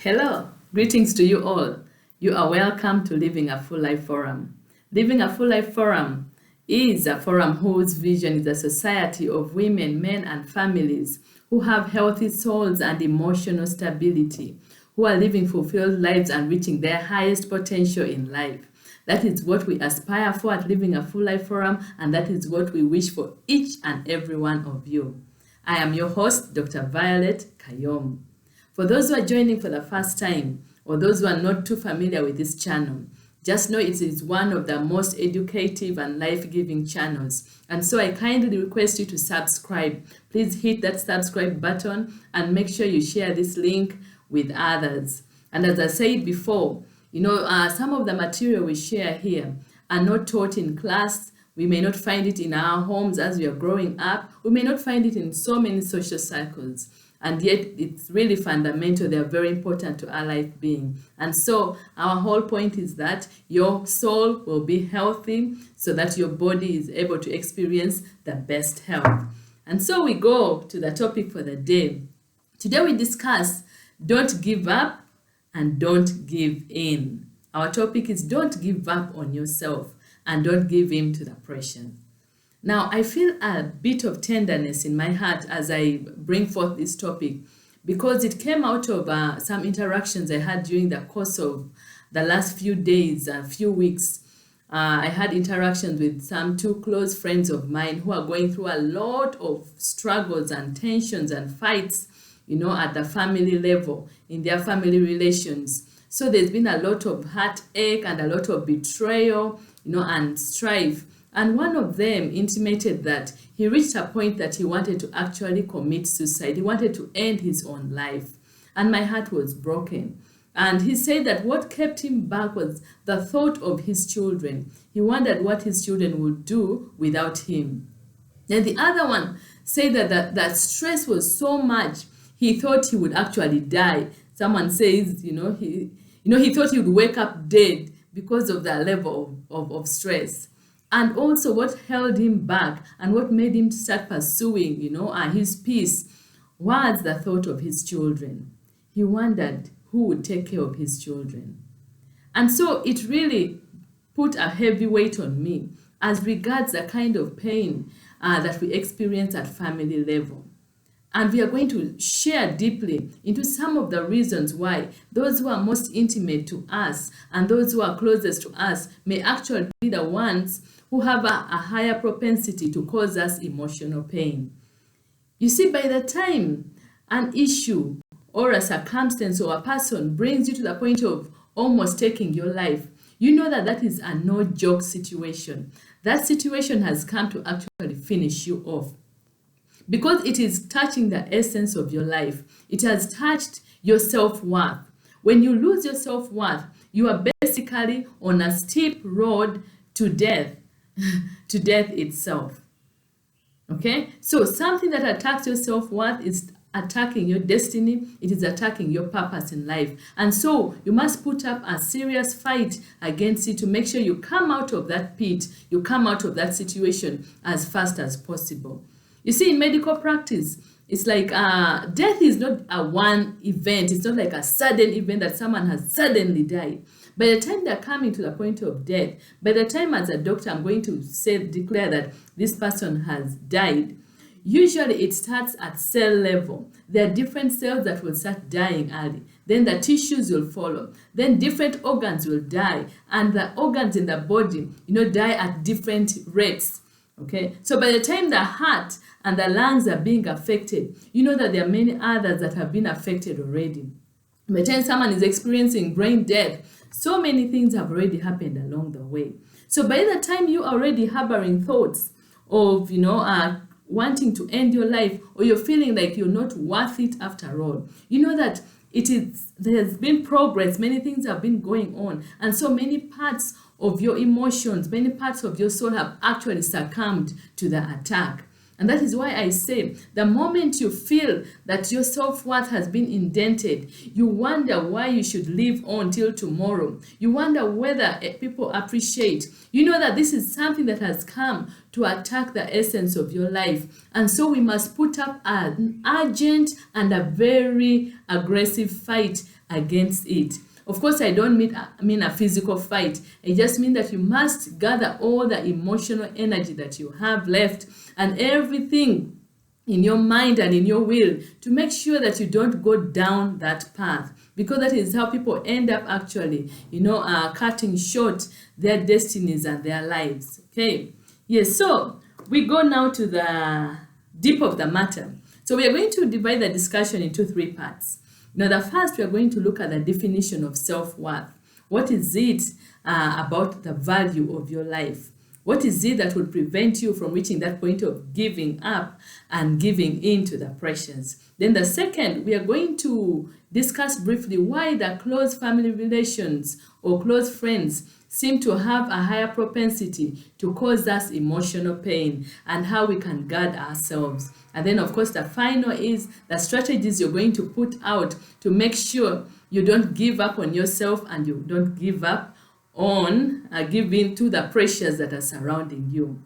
Hello, greetings to you all. You are welcome to Living a Full Life Forum. Living a Full Life Forum is a forum whose vision is a society of women, men, and families who have healthy souls and emotional stability, who are living fulfilled lives and reaching their highest potential in life. That is what we aspire for at Living a Full Life Forum, and that is what we wish for each and every one of you. I am your host, Dr. Violet Kayom. For those who are joining for the first time, or those who are not too familiar with this channel, just know it is one of the most educative and life-giving channels. And so I kindly request you to subscribe. Please hit that subscribe button and make sure you share this link with others. And as I said before, some of the material we share here are not taught in class. We may not find it in our homes as we are growing up. We may not find it in so many social circles. And yet it's really fundamental. They are very important to our life being. And so our whole point is that your soul will be healthy so that your body is able to experience the best health. And so we go to the topic for the day. Today we discuss don't give up and don't give in. Our topic is don't give up on yourself and don't give in to the pressure. Now, I feel a bit of tenderness in my heart as I bring forth this topic because it came out of some interactions I had during the course of the last few days and few weeks. I had interactions with some two close friends of mine who are going through a lot of struggles and tensions and fights, at the family level, in their family relations. So there's been a lot of heartache and a lot of betrayal, and strife. And one of them intimated that he reached a point that he wanted to actually commit suicide. He wanted to end his own life. And my heart was broken. And he said that what kept him back was the thought of his children. He wondered what his children would do without him. Then the other one said that stress was so much, he thought he would actually die. Someone says, he thought he would wake up dead because of the level of stress. And also what held him back and what made him start pursuing, his peace was the thought of his children. He wondered who would take care of his children. And so it really put a heavy weight on me as regards the kind of pain that we experience at family level. And we are going to share deeply into some of the reasons why those who are most intimate to us and those who are closest to us may actually be the ones who have a higher propensity to cause us emotional pain. You see, by the time an issue or a circumstance or a person brings you to the point of almost taking your life, you know that is a no-joke situation. That situation has come to actually finish you off. Because it is touching the essence of your life. It has touched your self-worth. When you lose your self-worth, you are basically on a steep road to death, to death itself. Okay? So something that attacks your self-worth is attacking your destiny. It is attacking your purpose in life. And so you must put up a serious fight against it to make sure you come out of that pit, you come out of that situation as fast as possible. You see, in medical practice, it's like death is not a one event. It's not like a sudden event that someone has suddenly died. By the time they're coming to the point of death, by the time as a doctor I'm going to declare that this person has died, usually it starts at cell level. There are different cells that will start dying early. Then the tissues will follow. Then different organs will die. And the organs in the body, die at different rates. Okay, so by the time the heart and the lungs are being affected, you know that there are many others that have been affected already. By the time someone is experiencing brain death, so many things have already happened along the way. So by the time you are already harboring thoughts of, wanting to end your life, or you're feeling like you're not worth it after all, you know that there's been progress, many things have been going on, and so many parts of your emotions, many parts of your soul have actually succumbed to the attack. And that is why I say the moment you feel that your self-worth has been indented, you wonder why you should live on till tomorrow. You wonder whether people appreciate. You know that this is something that has come to attack the essence of your life. And so we must put up an urgent and a very aggressive fight against it. Of course, I don't mean a physical fight. I just mean that you must gather all the emotional energy that you have left and everything in your mind and in your will to make sure that you don't go down that path, because that is how people end up actually, cutting short their destinies and their lives. Okay. Yes. So we go now to the deep of the matter. So we are going to divide the discussion into 3 parts. Now, the first, we are going to look at the definition of self-worth. What is it about the value of your life? What is it that would prevent you from reaching that point of giving up and giving in to the pressures? Then the second, we are going to discuss briefly why the close family relations or close friends seem to have a higher propensity to cause us emotional pain and how we can guard ourselves. And then, of course, the final is the strategies you're going to put out to make sure you don't give up on yourself and you don't give up on giving to the pressures that are surrounding you.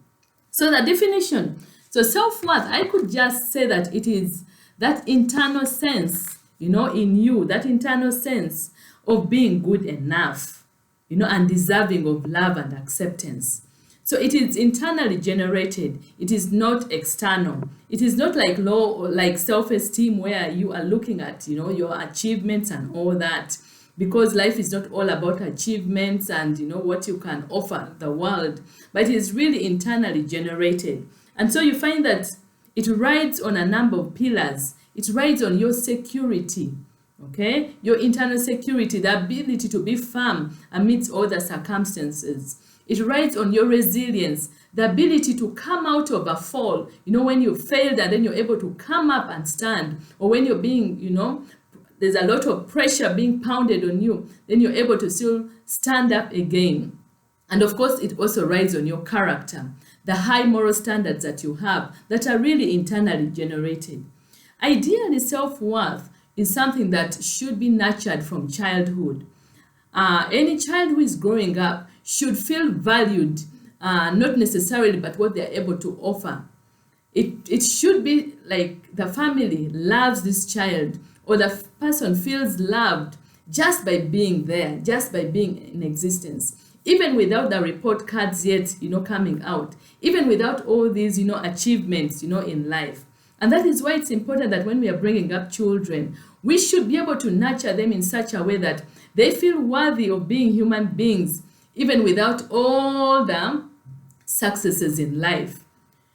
So the definition. So self-worth, I could just say that it is that internal sense, in you, that internal sense of being good enough, and deserving of love and acceptance. So it is internally generated. It is not external. It is not like like self-esteem where you are looking at, your achievements and all that, because life is not all about achievements and, what you can offer the world, but it is really internally generated. And so you find that it rides on a number of pillars. It rides on your security. Okay, your internal security, the ability to be firm amidst all the circumstances. It rides on your resilience, the ability to come out of a fall. When you failed and then you're able to come up and stand, or when you're being, there's a lot of pressure being pounded on you, then you're able to still stand up again. And of course, it also rides on your character, the high moral standards that you have that are really internally generated. Ideally, self-worth is something that should be nurtured from childhood. Any child who is growing up should feel valued, not necessarily but what they're able to offer. It should be like the family loves this child, or the person feels loved just by being there, just by being in existence, even without the report cards yet, coming out, even without all these, achievements, in life. And that is why it's important that when we are bringing up children, we should be able to nurture them in such a way that they feel worthy of being human beings, even without all the successes in life.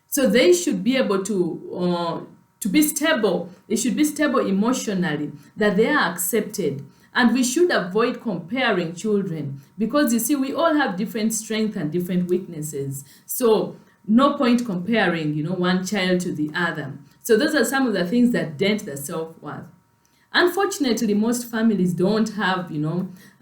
So they should be able to be stable. They should be stable emotionally, that they are accepted. And we should avoid comparing children, because you see, we all have different strengths and different weaknesses. So no point comparing, one child to the other. So those are some of the things that dent the self-worth. Unfortunately, most families don't have,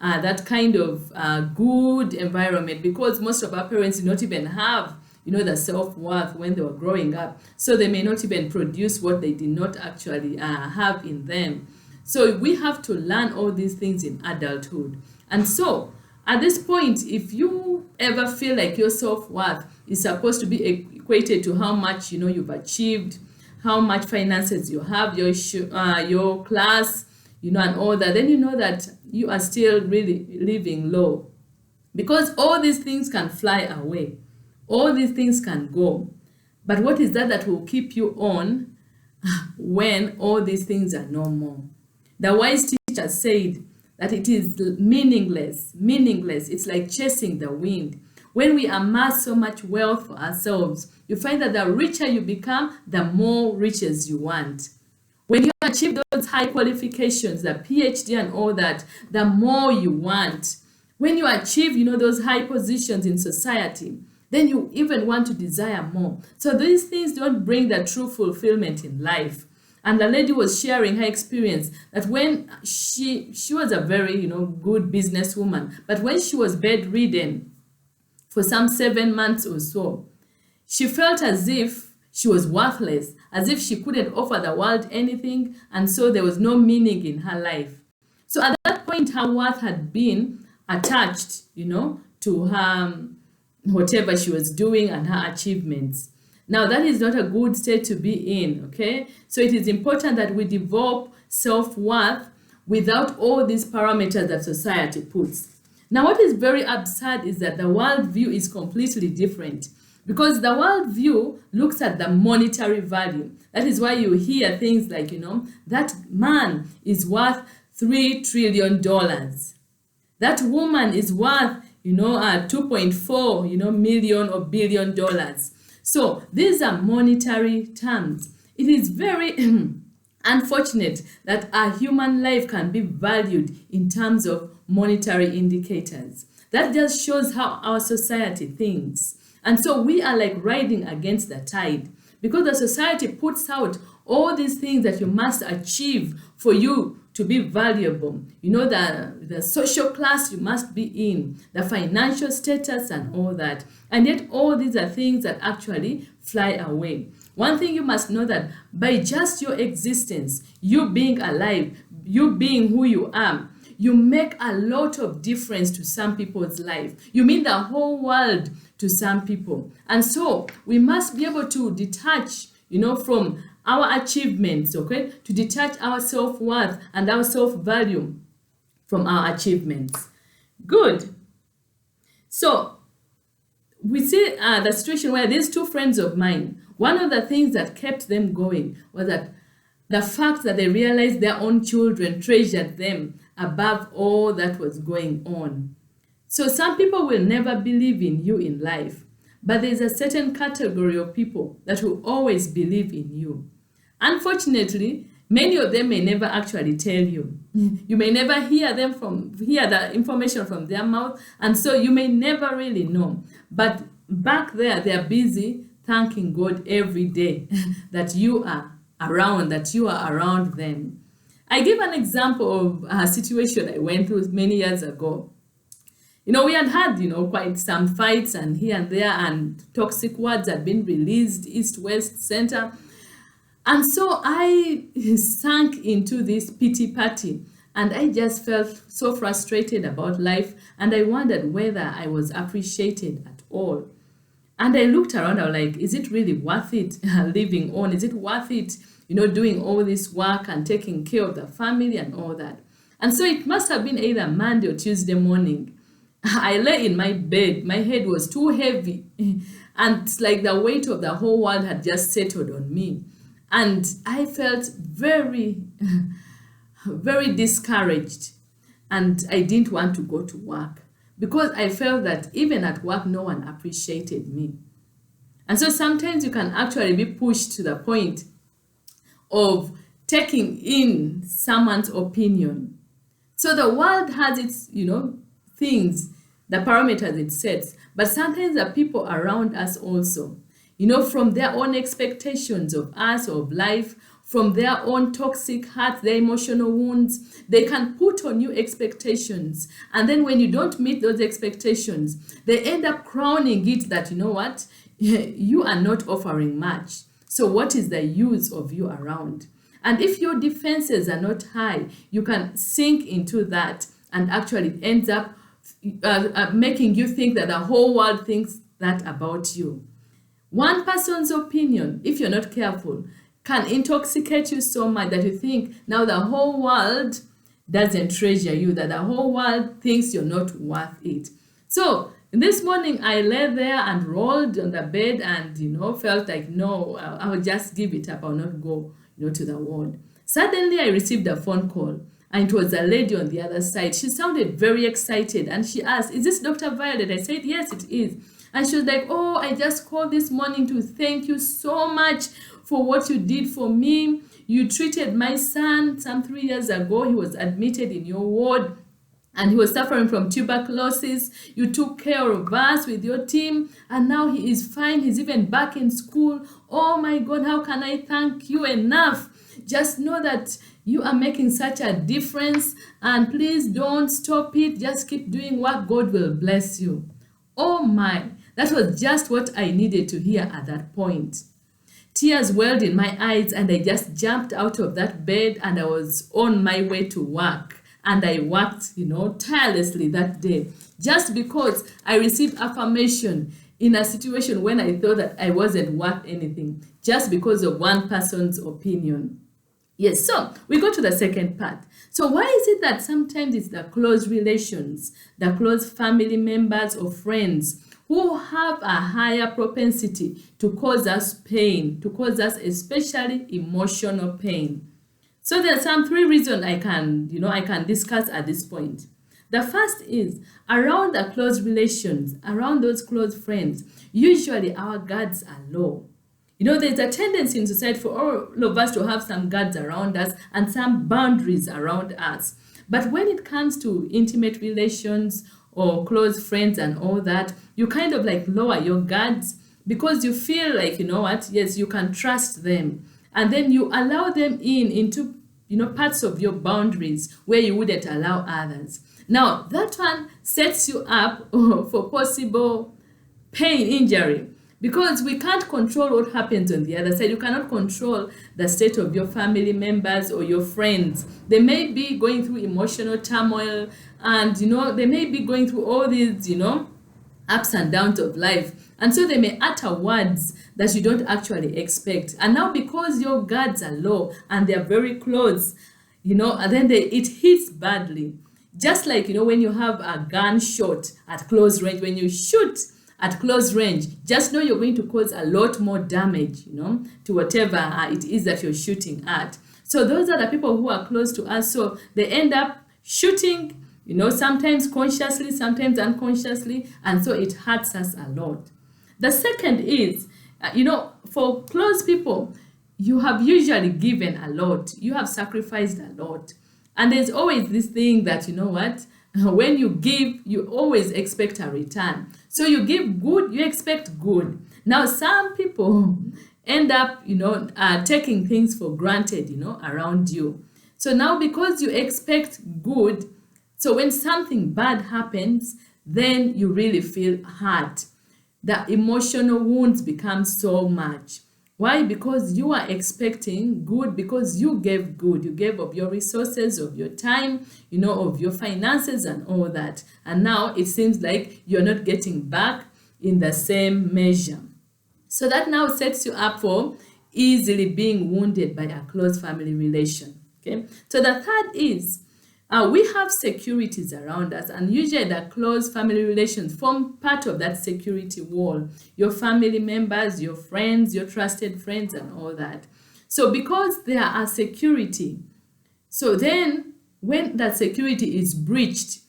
that kind of good environment, because most of our parents did not even have, the self-worth when they were growing up. So they may not even produce what they did not actually have in them. So we have to learn all these things in adulthood. And so at this point, if you ever feel like your self-worth is supposed to be equated to how much, you've achieved, how much finances you have, your class, and all that, then you know that you are still really living low. Because all these things can fly away. All these things can go. But what is that will keep you on when all these things are no more? The wise teacher said that it is meaningless. It's like chasing the wind. When we amass so much wealth for ourselves, you find that the richer you become, the more riches you want. When you achieve those high qualifications, the PhD and all that, the more you want. When you achieve, those high positions in society, then you even want to desire more. So these things don't bring the true fulfillment in life. And the lady was sharing her experience that when she was a very, good businesswoman, but when she was bedridden for some 7 months or so, she felt as if she was worthless, as if she couldn't offer the world anything, and so there was no meaning in her life. So at that point, her worth had been attached, to her whatever she was doing and her achievements. Now, that is not a good state to be in, okay? So it is important that we develop self-worth without all these parameters that society puts. Now, what is very absurd is that the worldview is completely different, because the worldview looks at the monetary value. That is why you hear things like, that man is worth $3 trillion. That woman is worth, 2.4, million or billion dollars. So these are monetary terms. It is very unfortunate that a human life can be valued in terms of monetary indicators. That just shows how our society thinks. And so we are like riding against the tide, because the society puts out all these things that you must achieve for you to be valuable. The social class you must be in, the financial status and all that. And yet all these are things that actually fly away. One thing you must know, that by just your existence, you being alive, you being who you are, you make a lot of difference to some people's life. You mean the whole world to some people. And so we must be able to detach, from our achievements, okay? To detach our self-worth and our self-value from our achievements. Good. So we see the situation where these two friends of mine, one of the things that kept them going was that the fact that they realized their own children treasured them above all that was going on. So some people will never believe in you in life, but there's a certain category of people that will always believe in you. Unfortunately, many of them may never actually tell you. You may never hear the information from their mouth, and so you may never really know. But back there, they are busy thanking God every day that you are around them. I give an example of a situation I went through many years ago. We had quite some fights and here and there, and toxic words had been released east, west, center. And so I sank into this pity party, and I just felt so frustrated about life, and I wondered whether I was appreciated at all. And I looked around, I was like, is it really worth it living on? Is it worth it, doing all this work and taking care of the family and all that? And so it must have been either Monday or Tuesday morning. I lay in my bed, my head was too heavy, and it's like the weight of the whole world had just settled on me. And I felt very, very discouraged, and I didn't want to go to work because I felt that even at work, no one appreciated me. And so sometimes you can actually be pushed to the point of taking in someone's opinion. So the world has its, things, the parameters it sets, but sometimes the people around us also, from their own expectations of us, of life, from their own toxic hearts, their emotional wounds, they can put on you expectations. And then when you don't meet those expectations, they end up crowning it that, you are not offering much. So what is the use of you around? And if your defenses are not high, you can sink into that, and actually it ends up making you think that the whole world thinks that about you. One person's opinion, if you're not careful, can intoxicate you so much that you think now the whole world doesn't treasure you, that the whole world thinks you're not worth it. So this morning I lay there and rolled on the bed and, felt like, no, I'll just give it up. I'll not go, to the ward. Suddenly I received a phone call, and it was a lady on the other side. She sounded very excited, and she asked, is this Dr. Violet? I said, yes, it is. And she was like, oh, I just called this morning to thank you so much for what you did for me. You treated my son some 3 years ago. He was admitted in your ward, and he was suffering from tuberculosis. You took care of us with your team, and now he is fine. He's even back in school. Oh my God, how can I thank you enough? Just know that you are making such a difference, and please don't stop it. Just keep doing what God will bless you. Oh my, that was just what I needed to hear at that point. Tears welled in my eyes, and I just jumped out of that bed and I was on my way to work. And I worked, tirelessly that day just because I received affirmation in a situation when I thought that I wasn't worth anything, just because of one person's opinion. Yes, so we go to the second part. So why is it that sometimes it's the close relations, the close family members or friends who have a higher propensity to cause us pain, to cause us especially emotional pain? So there are some three reasons I can discuss at this point. The first is around the close relations, around those close friends, usually our guards are low. There's a tendency in society for all of us to have some guards around us and some boundaries around us. But when it comes to intimate relations or close friends and all that, you kind of like lower your guards because you feel like, yes, you can trust them. And then you allow them into, parts of your boundaries where you wouldn't allow others. Now, that one sets you up for possible pain, injury. Because we can't control what happens on the other side. You cannot control the state of your family members or your friends. They may be going through emotional turmoil and, they may be going through all these, ups and downs of life. And so they may utter words that you don't actually expect. And now because your guards are low and they're very close, and then it hits badly. Just like, when you have a gunshot at close range, when you shoot at close range, just know you're going to cause a lot more damage, to whatever it is that you're shooting at. So those are the people who are close to us. So they end up shooting, sometimes consciously, sometimes unconsciously, and so it hurts us a lot. The second is, for close people, you have usually given a lot. You have sacrificed a lot. And there's always this thing that, when you give, you always expect a return. So you give good, you expect good. Now, some people end up, taking things for granted, around you. So now because you expect good, so when something bad happens, then you really feel hurt. The emotional wounds become so much. Why? Because you are expecting good, because you gave good. You gave of your resources, of your time, of your finances and all that. And now it seems like you're not getting back in the same measure. So that now sets you up for easily being wounded by a close family relation. Okay. So the third is, we have securities around us, and usually the close family relations form part of that security wall. Your family members, your friends, your trusted friends, and all that. So because there are security, so then when that security is breached,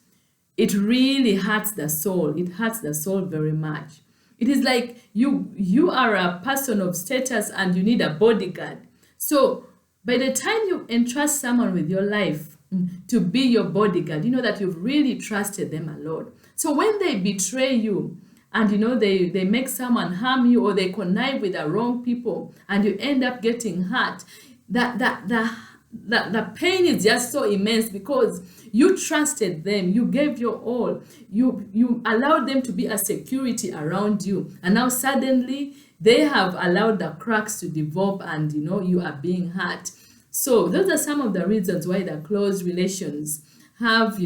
it really hurts the soul. It hurts the soul very much. It is like you are a person of status and you need a bodyguard. So by the time you entrust someone with your life, to be your bodyguard, that you've really trusted them a lot. So when they betray you and they make someone harm you, or they connive with the wrong people and you end up getting hurt, the pain is just so immense because you trusted them, you gave your all, you allowed them to be a security around you, and now suddenly they have allowed the cracks to develop and you are being hurt. So those are some of the reasons why the close relations have,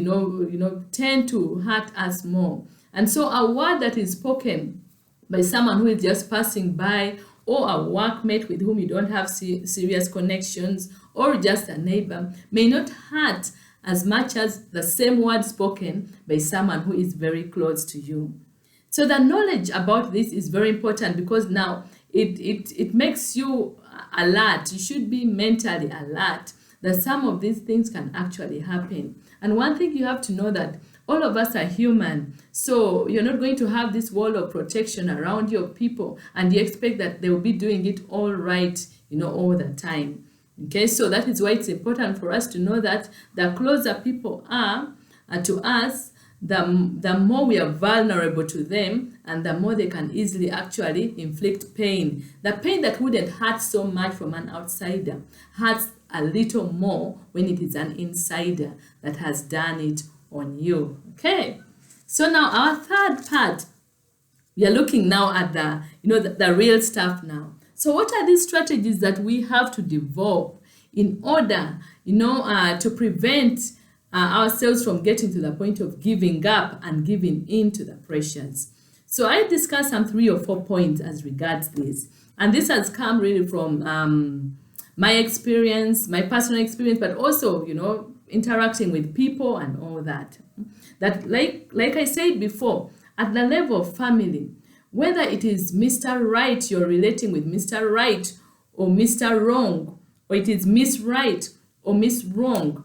tend to hurt us more. And so a word that is spoken by someone who is just passing by, or a workmate with whom you don't have serious connections, or just a neighbor, may not hurt as much as the same word spoken by someone who is very close to you. So the knowledge about this is very important, because now it makes you alert. You should be mentally alert that some of these things can actually happen. And one thing you have to know, that all of us are human. So you're not going to have this wall of protection around your people and you expect that they will be doing it all right, all the time. Okay, so that is why it's important for us to know that the closer people are to us, the more we are vulnerable to them, and the more they can easily actually inflict pain. The pain that wouldn't hurt so much from an outsider hurts a little more when it is an insider that has done it on you. Okay, so now our third part, we are looking now at the real stuff now. So what are these strategies that we have to develop in order, to prevent ourselves from getting to the point of giving up and giving in to the pressures? So I discussed some 3 or 4 points as regards this. And this has come really from my experience, my personal experience, but also, interacting with people and all that. That, like I said before, at the level of family, whether it is Mr. Right, you're relating with Mr. Right or Mr. Wrong, or it is Miss Right or Miss Wrong,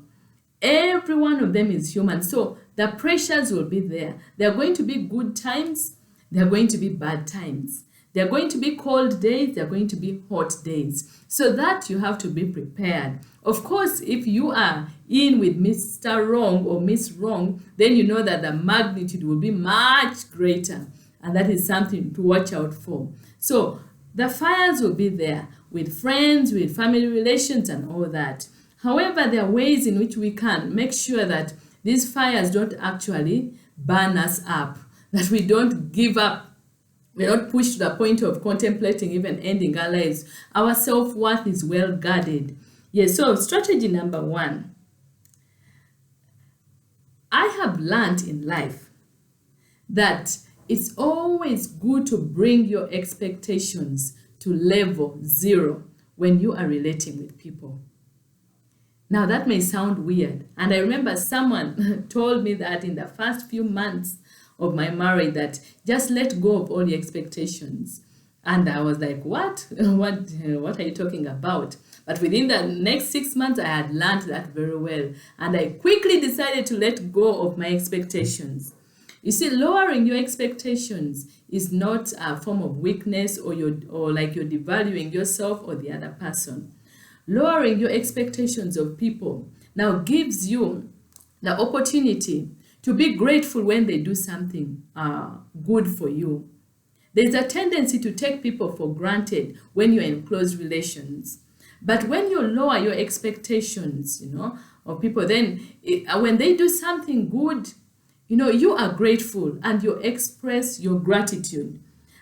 every one of them is human. So the pressures will be there. There are going to be good times. There are going to be bad times. There are going to be cold days. There are going to be hot days. So that you have to be prepared. Of course, if you are in with Mr. Wrong or Miss Wrong, then you know that the magnitude will be much greater. And that is something to watch out for. So the fires will be there with friends, with family relations and all that. However, there are ways in which we can make sure that these fires don't actually burn us up, that we don't give up. We're not pushed to the point of contemplating even ending our lives. Our self-worth is well guarded. Yes, so strategy number 1. I have learned in life that it's always good to bring your expectations to level 0 when you are relating with people. Now that may sound weird. And I remember someone told me that in the first few months of my marriage, that just let go of all the expectations. And I was like, what? What are you talking about? But within the next 6 months, I had learned that very well. And I quickly decided to let go of my expectations. You see, lowering your expectations is not a form of weakness or like you're devaluing yourself or the other person. Lowering your expectations of people now gives you the opportunity to be grateful when they do something good for you. There's a tendency to take people for granted when you're in close relations. But when you lower your expectations, of people, then when they do something good, you are grateful and you express your gratitude.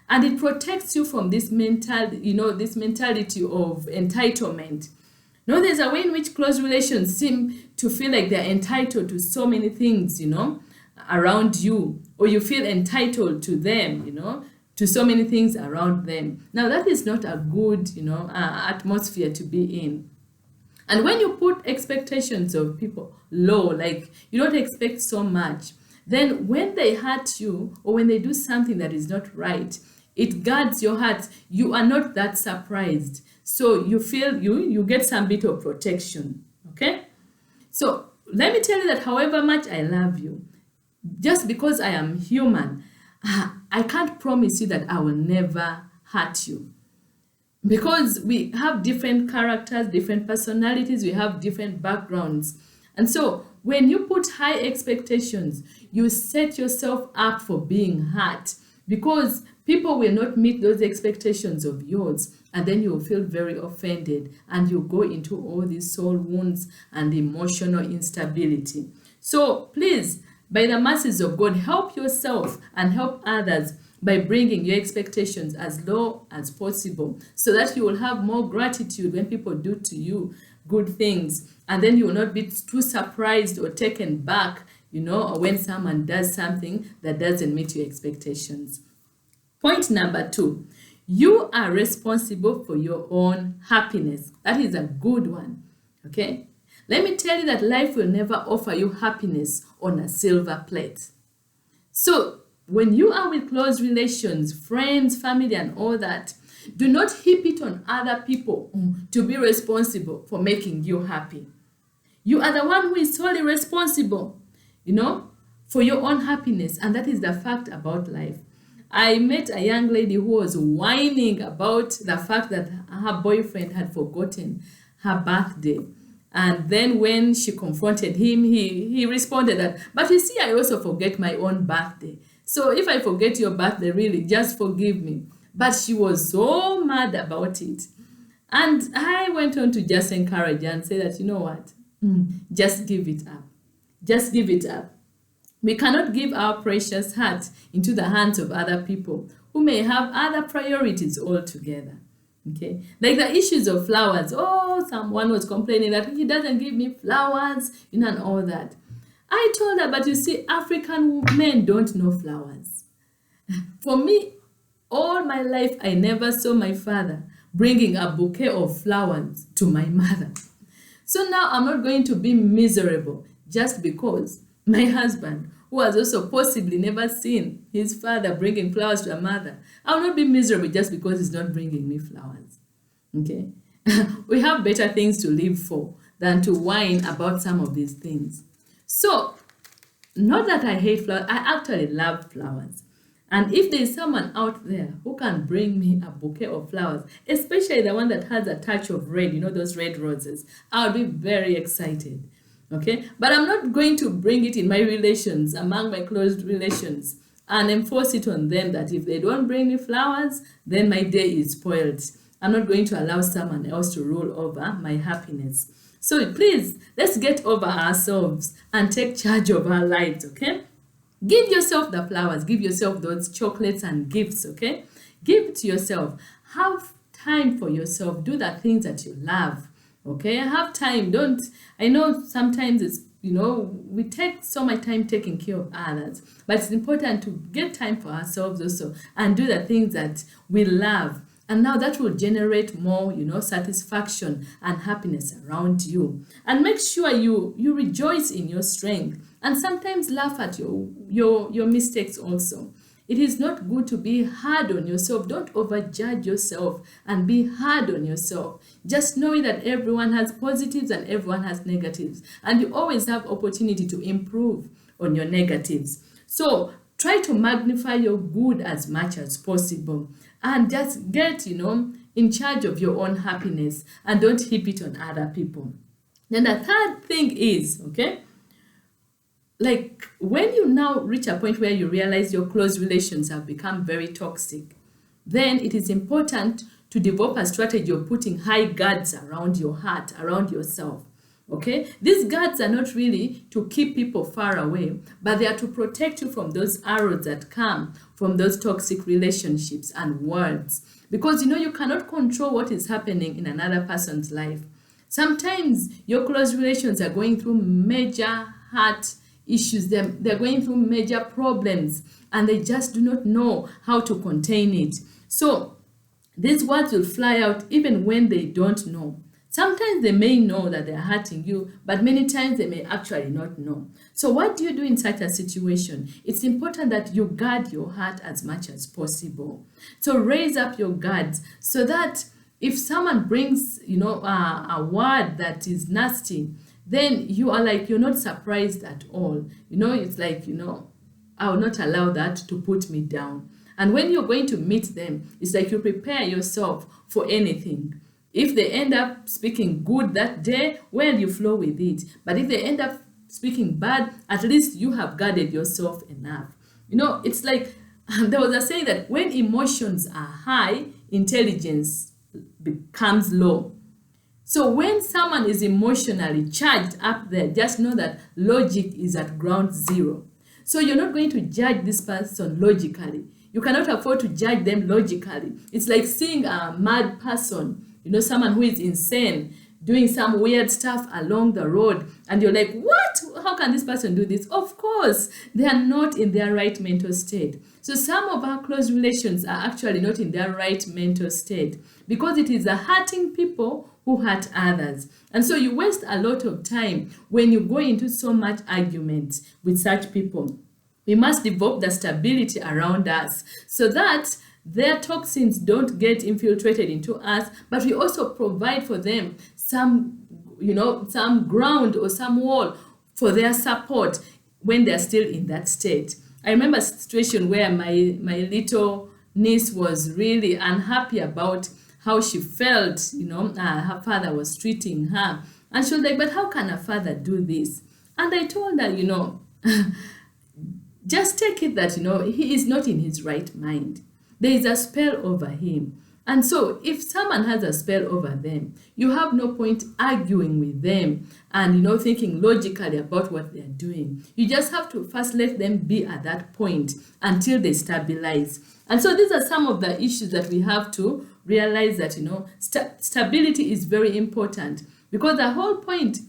And it protects you from this this mentality of entitlement. There's a way in which close relations seem to feel like they're entitled to so many things, around you, or you feel entitled to them, to so many things around them. Now, that is not a good, atmosphere to be in. And when you put expectations of people low, like you don't expect so much, then when they hurt you or when they do something that is not right, it guards your heart. You are not that surprised. So you feel you get some bit of protection. Okay? So let me tell you that however much I love you, just because I am human, I can't promise you that I will never hurt you. Because we have different characters, different personalities, we have different backgrounds. And so when you put high expectations, you set yourself up for being hurt, because people will not meet those expectations of yours, and then you will feel very offended and you go into all these soul wounds and emotional instability. So please, by the mercies of God, help yourself and help others by bringing your expectations as low as possible, so that you will have more gratitude when people do to you good things, and then you will not be too surprised or taken back, or when someone does something that doesn't meet your expectations. Point number 2, you are responsible for your own happiness. That is a good one, okay? Let me tell you that life will never offer you happiness on a silver plate. So when you are with close relations, friends, family, and all that, do not heap it on other people to be responsible for making you happy. You are the one who is solely responsible, for your own happiness. And that is the fact about life. I met a young lady who was whining about the fact that her boyfriend had forgotten her birthday. And then when she confronted him, he responded that, but you see, I also forget my own birthday. So if I forget your birthday, really, just forgive me. But she was so mad about it. And I went on to just encourage her and say that, you know what, just give it up. Just give it up. We cannot give our precious heart into the hands of other people who may have other priorities altogether. Okay, like the issues of flowers. Oh, someone was complaining that he doesn't give me flowers, and all that. I told her, but you see, African men don't know flowers. For me, all my life, I never saw my father bringing a bouquet of flowers to my mother. So now I'm not going to be miserable just because my husband, who has also possibly never seen his father bringing flowers to a mother, I'll not be miserable just because he's not bringing me flowers. Okay? We have better things to live for than to whine about some of these things. So, not that I hate flowers, I actually love flowers. And if there's someone out there who can bring me a bouquet of flowers, especially the one that has a touch of red, those red roses, I'll be very excited. Okay? But I'm not going to bring it in my relations, among my close relations, and enforce it on them that if they don't bring me flowers, then my day is spoiled. I'm not going to allow someone else to rule over my happiness. So please, let's get over ourselves and take charge of our lives, okay? Give yourself the flowers. Give yourself those chocolates and gifts, okay? Give it to yourself. Have time for yourself. Do the things that you love, okay? Have time. I know sometimes it's, we take so much time taking care of others, but it's important to get time for ourselves also and do the things that we love. And now that will generate more, satisfaction and happiness around you. And make sure you rejoice in your strength and sometimes laugh at your mistakes also. It is not good to be hard on yourself. Don't overjudge yourself and be hard on yourself. Just knowing that everyone has positives and everyone has negatives. And you always have opportunity to improve on your negatives. So try to magnify your good as much as possible. And just get, in charge of your own happiness and don't heap it on other people. Then the third thing is, okay, like when you now reach a point where you realize your close relations have become very toxic, then it is important to develop a strategy of putting high guards around your heart, around yourself. Okay, these guards are not really to keep people far away, but they are to protect you from those arrows that come from those toxic relationships and words. Because you cannot control what is happening in another person's life. Sometimes your close relations are going through major heart issues, they're going through major problems, and they just do not know how to contain it. So these words will fly out even when they don't know. Sometimes they may know that they're hurting you, but many times they may actually not know. So what do you do in such a situation? It's important that you guard your heart as much as possible. So raise up your guards so that if someone brings, a word that is nasty, then you are like, you're not surprised at all. It's like, I will not allow that to put me down. And when you're going to meet them, it's like you prepare yourself for anything. If they end up speaking good that day, well, you flow with it. But if they end up speaking bad, at least you have guarded yourself enough. It's like there was a saying that when emotions are high, intelligence becomes low. So when someone is emotionally charged up there, just know that logic is at ground zero. So you're not going to judge this person logically. You cannot afford to judge them logically. It's like seeing a mad person, someone who is insane, doing some weird stuff along the road, and you're like, what? How can this person do this? Of course, they are not in their right mental state. So some of our close relations are actually not in their right mental state because it is the hurting people who hurt others. And so you waste a lot of time when you go into so much argument with such people. We must develop the stability around us so that their toxins don't get infiltrated into us, but we also provide for them some ground or some wall for their support when they're still in that state. I remember a situation where my little niece was really unhappy about how she felt, her father was treating her. And she was like, but how can a father do this? And I told her, just take it that, he is not in his right mind. There is a spell over him. And so if someone has a spell over them, you have no point arguing with them and, thinking logically about what they're doing. You just have to first let them be at that point until they stabilize. And so these are some of the issues that we have to realize that, stability is very important, because the whole point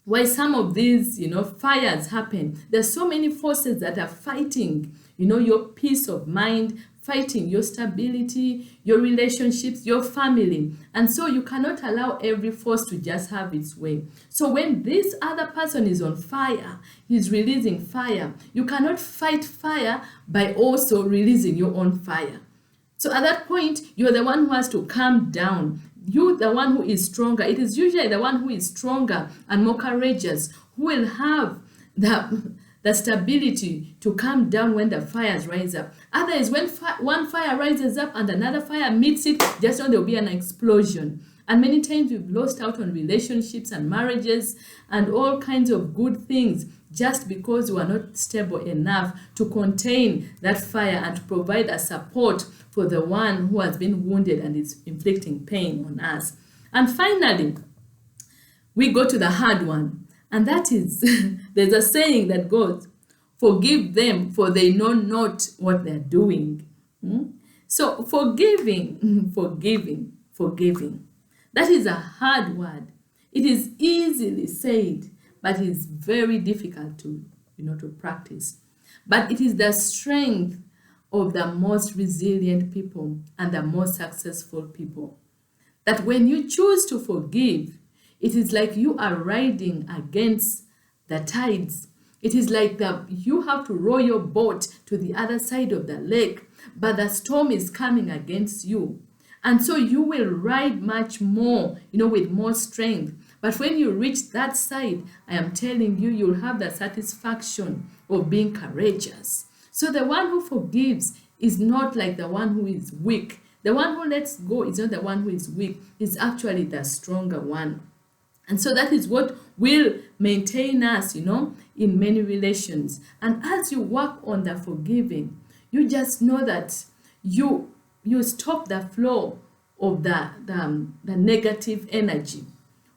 why some of these, fires happen, there's so many forces that are fighting, your peace of mind, fighting your stability, your relationships, your family. And so you cannot allow every force to just have its way. So when this other person is on fire, he's releasing fire, you cannot fight fire by also releasing your own fire. So at that point, you're the one who has to calm down. You, the one who is stronger. It is usually the one who is stronger and more courageous who will have the stability to calm down when the fires rise up. Otherwise, when one fire rises up and another fire meets it, just know there will be an explosion. And many times we've lost out on relationships and marriages and all kinds of good things just because we are not stable enough to contain that fire and to provide a support for the one who has been wounded and is inflicting pain on us. And finally, we go to the hard one. And that is, there's a saying that goes, forgive them for they know not what they're doing. So forgiving. That is a hard word. It is easily said, but it's very difficult to practice. But it is the strength of the most resilient people and the most successful people. That when you choose to forgive, it is like you are riding against the tides. It is like you have to row your boat to the other side of the lake, but the storm is coming against you. And so you will ride much more, with more strength. But when you reach that side, I am telling you, you'll have the satisfaction of being courageous. So the one who forgives is not like the one who is weak. The one who lets go is not the one who is weak. It's actually the stronger one. And so that is what will maintain us, in many relations. And as you work on the forgiving, you just know that you stop the flow of the negative energy.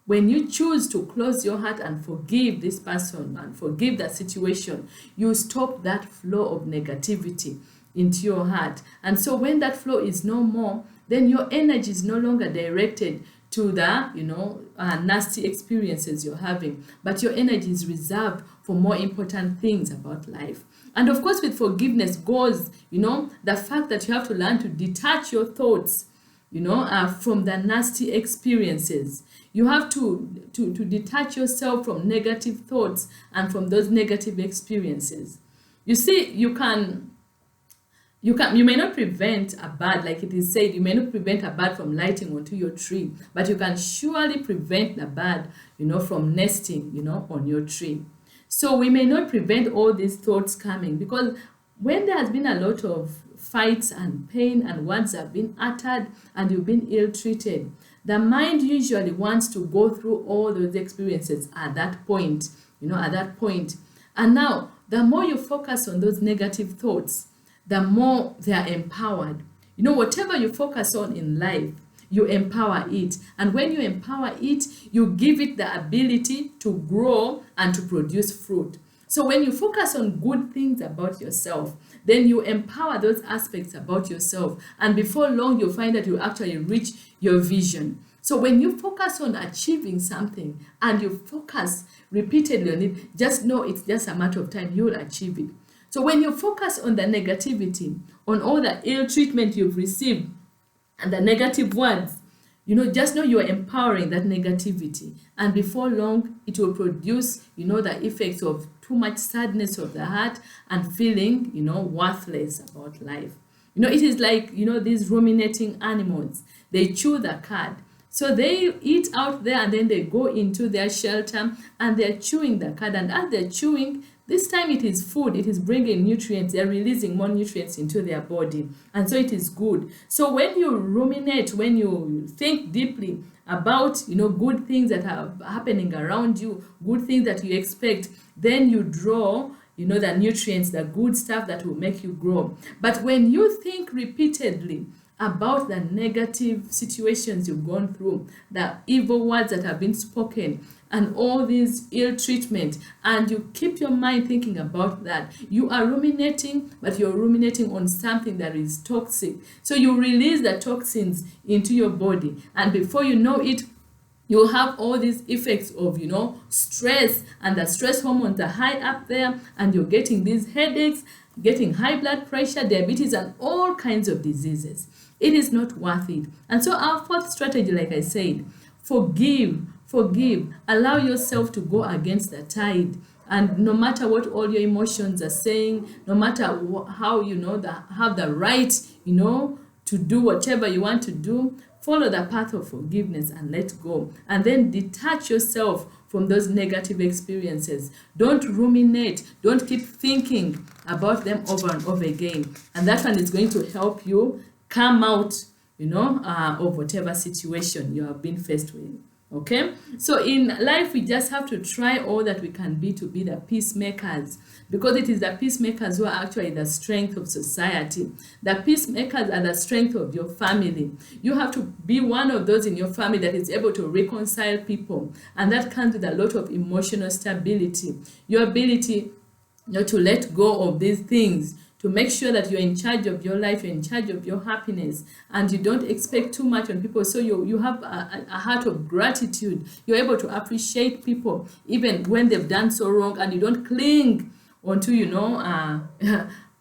When you choose to close your heart and forgive this person and forgive that situation, you stop that flow of negativity into your heart. And so when that flow is no more, then your energy is no longer directed to the nasty experiences you're having, but your energy is reserved for more important things about life. And of course, with forgiveness goes, the fact that you have to learn to detach your thoughts, from the nasty experiences. You have to detach yourself from negative thoughts and from those negative experiences. You see, you may not prevent a bird, like it is said, you may not prevent a bird from lighting onto your tree, but you can surely prevent the bird, from nesting, on your tree. So we may not prevent all these thoughts coming, because when there has been a lot of fights and pain and words have been uttered and you've been ill-treated, the mind usually wants to go through all those experiences at that point, And now, the more you focus on those negative thoughts, the more they are empowered. Whatever you focus on in life, you empower it. And when you empower it, you give it the ability to grow and to produce fruit. So when you focus on good things about yourself, then you empower those aspects about yourself. And before long, you'll find that you actually reach your vision. So when you focus on achieving something and you focus repeatedly on it, just know it's just a matter of time, you'll achieve it. So when you focus on the negativity, on all the ill treatment you've received and the negative words, just know you're empowering that negativity. And before long, it will produce, the effects of too much sadness of the heart and feeling, worthless about life. It is like, these ruminating animals, they chew the cud. So they eat out there and then they go into their shelter and they're chewing the cud. And as they're chewing, this time it is food, it is bringing nutrients, they're releasing more nutrients into their body. And so it is good. So when you ruminate, when you think deeply about, good things that are happening around you, good things that you expect, then you draw, the nutrients, the good stuff that will make you grow. But when you think repeatedly about the negative situations you've gone through, the evil words that have been spoken, and all these ill treatment, and you keep your mind thinking about that, you are ruminating, but you're ruminating on something that is toxic. So you release the toxins into your body, and before you know it, you have all these effects of, stress, and the stress hormones are high up there, and you're getting these headaches, getting high blood pressure, diabetes, and all kinds of diseases. It is not worth it. And so our fourth strategy, like I said, forgive, allow yourself to go against the tide. And no matter what all your emotions are saying, no matter how have the right, to do whatever you want to do, follow the path of forgiveness and let go. And then detach yourself from those negative experiences. Don't ruminate. Don't keep thinking about them over and over again. And that one is going to help you come out, of whatever situation you have been faced with. Okay, so in life, we just have to try all that we can be to be the peacemakers, because it is the peacemakers who are actually the strength of society. The peacemakers are the strength of your family. You have to be one of those in your family that is able to reconcile people, and that comes with a lot of emotional stability. Your ability, to let go of these things, to make sure that you're in charge of your life, you're in charge of your happiness, and you don't expect too much on people. So you have a heart of gratitude. You're able to appreciate people even when they've done so wrong, and you don't cling onto,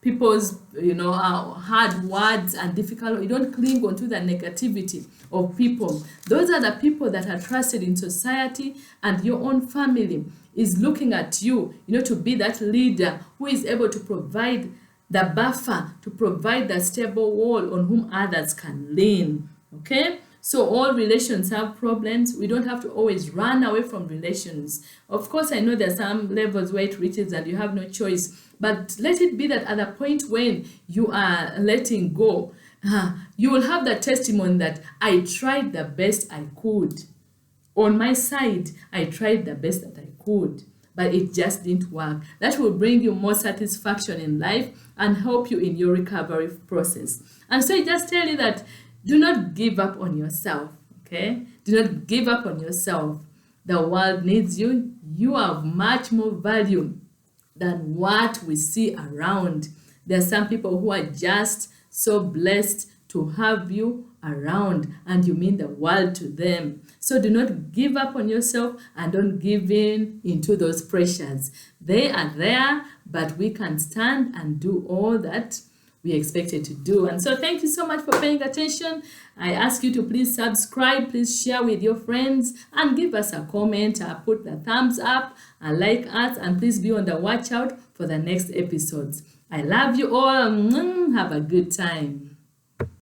people's, hard words and difficult. You don't cling onto the negativity of people. Those are the people that are trusted in society, and your own family is looking at you, to be that leader who is able to provide the buffer, to provide the stable wall on whom others can lean. Okay? So all relations have problems. We don't have to always run away from relations. Of course, I know there are some levels where it reaches and you have no choice. But let it be that at the point when you are letting go, you will have the testimony that I tried the best I could. On my side, I tried the best that I could, but it just didn't work. That will bring you more satisfaction in life and help you in your recovery process. And so I just tell you that do not give up on yourself, okay? Do not give up on yourself. The world needs you. You have much more value than what we see around. There are some people who are just so blessed to have you around, and you mean the world to them. So do not give up on yourself, and don't give in into those pressures. They are there, but we can stand and do all that we expected to do. And so thank you so much for paying attention. I ask you to please subscribe, please share with your friends, and give us a comment, put the thumbs up, and like us, and please be on the watch out for the next episodes. I love you all. Have a good time.